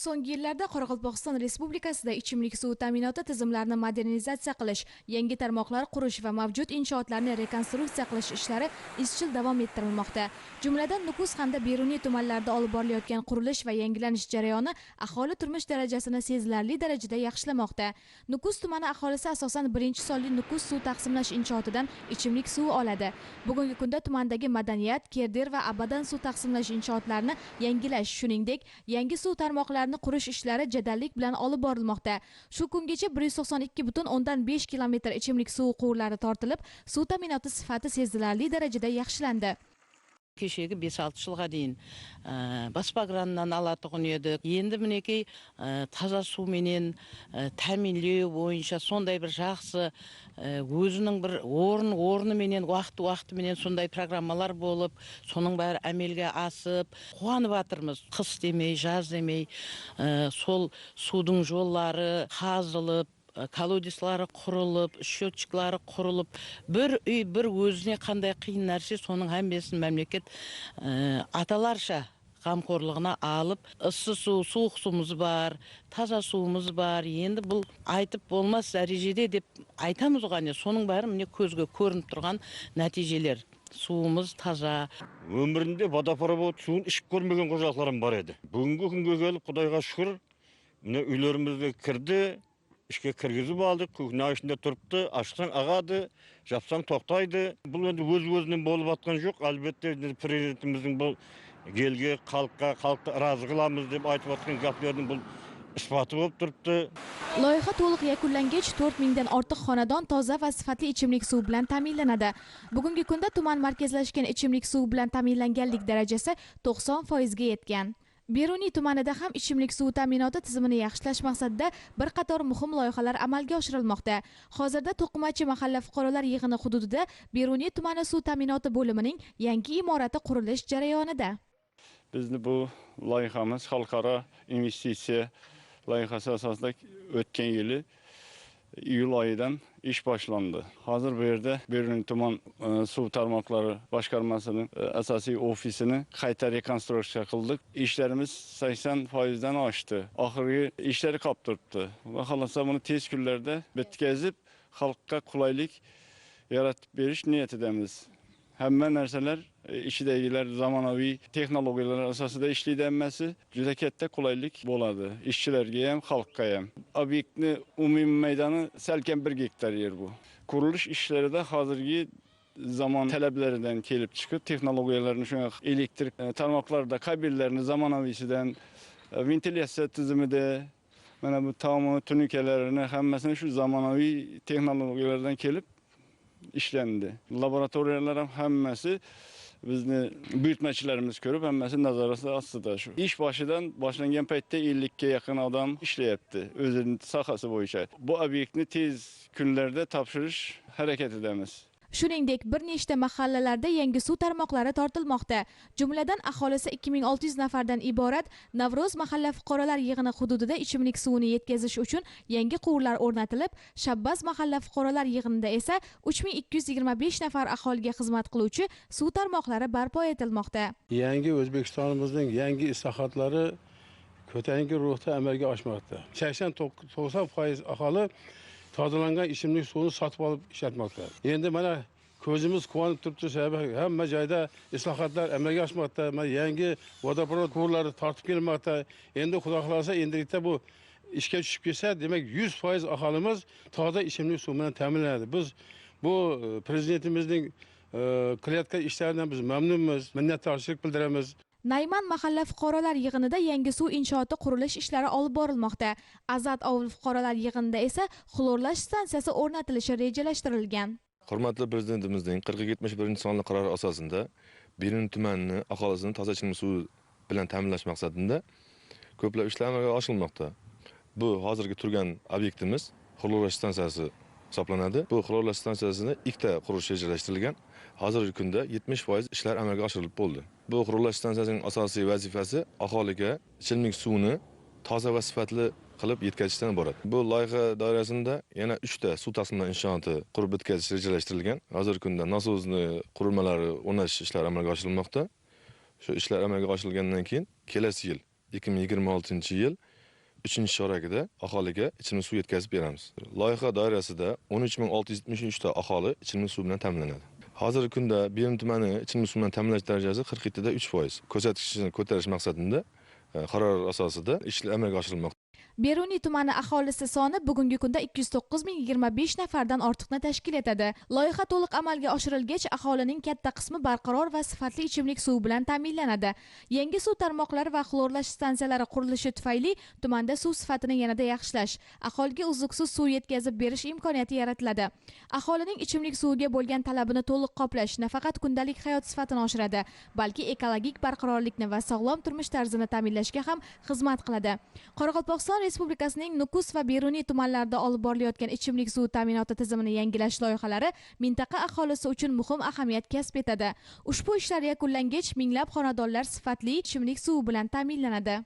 So'nggi yillarda Qoraqalpog'iston Respublikasida ichimlik suvi ta'minoti tizimlarini modernizatsiya qilish, yangi tarmoqlar qurish va mavjud inshootlarni rekonstruksiya qilish ishlari izchil davom ettirilmoqda. Jumladan, Nukus hamda Beruniy tumanlarida olib borilayotgan qurilish va yangilanish jarayoni aholi turmush darajasini sezilarli darajada yaxshilamoqda. Nukus tumani aholisi asosan birinchi sonli Nukus suv taqsimlash inshootidan ichimlik suvi oladi. Bugungi kunda tumandagi madaniyat, Kerder va Abadan suv taqsimlash inshootlarini yangilash, shuningdek, yangi suv tarmoqlarini qurish ishlari jadallik bilan olib borilmoqda. Shu kungacha 192,5 kilometr ichimlik suv quvurlari tortilib, suv ta'minoti sifati sezilarli darajada yaxshilandi. Kешегі 5-6 жылға дейін баспаграннан алатығын едік. Енді мінекей таза суменен тәминлеу бойынша сондай бір жақсы өзінің бір орны менен уақыты менен сондай программалар болып, соның бәрі әмелге асып, қуанып жатырмыз. Қыс демей, жаз демей, сол судың жоллары қазылып, колодецлары құрылып, счетчиклары құрылып, бір үй, бір өзіне қандай қиын нәрсе, соның әмбесін мемлекет аталарша қамқорлығына алып, ыссы су, суық суымыз бар, таза суымыз бар. Енді бұл айтып болмас дәрежеде деп айтамыз оған. Соның бәрі міне көзге көрініп тұрған нәтижелер. Суымыз таза. Өмірінде водопровод суын ішіп көрмеген қожалықтарым бар еді. Бүгінгі күнге келіп, Құдайға шүкір, міне үйлерімізге кірді. İşke kırgızып aldık, kükna içinde turuptu, açsan ağadı, yapsan toktaydı. Bu öz-özünün bolup atkan yok. Elbette prezidentimizin bu gelge halkta razı kılamız deb aytıp atkan gaplarının bu ispatı bolup turuptu. Loyiha to'liq yakunlangach 4000 dan ortiq xonadon toza va sifatli ichimlik suvi bilan ta'minlanadi. Bugungi kunda tuman markazlashgan ichimlik suvi bilan ta'minlanganlik darajasi 90% ga yetgan. Beruniy tumanida ham ichimlik suvi ta'minoti tizimini yaxshilash maqsadida bir qator muhim loyihalar amalga oshirilmoqda. Hozirda To'qimachi mahalla fuqarolar yig'ini hududida Beruniy tumani suv ta'minoti bo'limining yangi imorati qurilish jarayonida. Bizni bu loyihamiz xalqaro investitsiya loyihasi asosida o'tgan yili iyul oyidan iş başlandı. Hazır bu yerdə Beruniy tuman suv tarmoqları başqarmasının asosiy ofisini qayta rekonstruksiya qildik. İşlərimiz 80%'dan aşdı. Axırgi işləri qaptırdı. Və xalasa bunu tez günlərdə bitkəzib xalqqa qulaylik yaratıb veriş niyət edəmiz. Həmmə nərsələr işidəgilər zamanavi texnologiyalar əsasında işlədilməsi juda katta qulaylik bo'ladi. İşçilərə ham, xalqqa ham. Obyektni ümumi meydanı səlkən 1 gektar yer bu. Quruluş işləri də hazırki zaman tələblərindən kelib çıxıb, texnologiyalarını şuna elektrik tarmoqlarda kabellərini zamanavisidən, ventilyasiya tizimi də, mana bu tamamı tünükələrini, həmməsini şu zamanavi texnologiyalardan kelib işləndi. Laboratoriyalar həmməsi bizni büyütməçilərimiz görüb, həmməsi nəzarəti astıda şu. İş başıdan başlanğan paytda 50'ye yaxın adam işləyibdi, özünün sahası boyunca. Bu obyektni tez günlərdə tapşırış hərəkət edəmiz. Shuningdek, bir nechta mahallalarda yangi suv tarmoqlari tortilmoqda. Jumladan aholisi 2600 nafardan iborat Navro'z mahalla fuqarolar yig'ini hududida ichimlik suvini yetkazish uchun yangi quvurlar o'rnatilib, Shabbaz mahalla fuqarolar yig'inida esa 3225 nafar aholiga xizmat qiluvchi suv tarmoqlari barpo etilmoqda. Yangi O'zbekistonimizning yangi islohotlari ko'tarinki ruhda amalga oshmoqda. 80-90% aholi tozalangan ichimlik suvini sotib olib ishlatmoqda. Endi mana ko'zimiz quvonib turibdi, sababi hamma joyda islohotlar amalga oshmoqda. Mana yangi vodoprovod quvurlari tortib kelmoqda. Endi Xudo xolasa endilikda bu ishga tushib kelsa, demak 100% aholimiz toza ichimlik suvi bilan ta'minlanadi. Biz bu prezidentimizning qilayotgan ishlaridan biz mamnunmiz, minnatdorchilik bildiramiz. Nayman mahalla fuqarolar yig'inida yangi suv inshooti qurilish ishlari olib borilmoqda. Azat ovul fuqarolar yig'inida esa xlorlash stansiyasi o'rnatilishi rejalashtirilgan. Hurmatli prezidentimizning 4071-sonli qarori asosida Beruniy tumani aholisini toza ichimlik suvi bilan ta'minlash maqsadida ko'plab ishlar amalga oshirilmoqda. Bu hozirgi turgan obyektimiz xlorlash stansiyasi hisoblanadi. Bu xlorlash stansiyasini ikkita qurish rejalashtirilgan. Hozirgi kunda 70% ishlar amalga oshirilib bo'ldi. Bu qurilish stansiyasining asosiy vazifasi aholiga ichimlik suvini toza va sifatli qilib yetkazishdan iborat. Bu loyiha doirasida yana 3 ta suv taqsimlash inshooti qurib bitkazish rejalashtirilgan. Hozirgi kunda nasosni qurilmalari o'rnatish ishlari amalga oshirilmoqda. Shu ishlar amalga oshirilgandan keyin kelasi yil 2026-yil 3-chi chorakida aholiga ichimlik suv yetkazib beramiz. Loyiha doirasida 13.673 ta aholi ichimlik suv bilan ta'minlanadi. Hozirgi kunda Berun tumani ichimlik suv bilan ta'minlash darajasi 47 da 3%. Ko'rsatkichni ko'tarish maqsadida qaror asosida ishlar amalga oshirilmoqda. Beruniy tumani aholisi soni bugungi kunda 209.025 nafardan ortiqni tashkil etadi. Loyiha to'liq amalga oshirilgach, aholining katta qismi barqaror va sifatli ichimlik suvi bilan ta'minlanadi. Yangi suv tarmoqlari va xlorlash stansiyalari qurilishi tufayli tumanda suv sifatini yanada yaxshilash, aholiga uzluksiz suv yetkazib berish imkoniyati yaratiladi. Aholining ichimlik suviga bo'lgan talabini to'liq qoplash nafaqat kundalik hayot sifatini oshiradi, balki ekologik barqarorlikni va sog'lom turmush tarzini ta'minlashga ham xizmat qiladi. Qoraqalpog'iston Respublikasining Nukus va Beruniy tumanlarida olib borilayotgan ichimlik suvi ta'minoti tizimini yangilash loyihalari mintaqa aholisi uchun muhim ahamiyat kasb etadi. Ushbu ishlar yakunlangach, minglab xonadonlar sifatli ichimlik suvi bilan ta'minlanadi.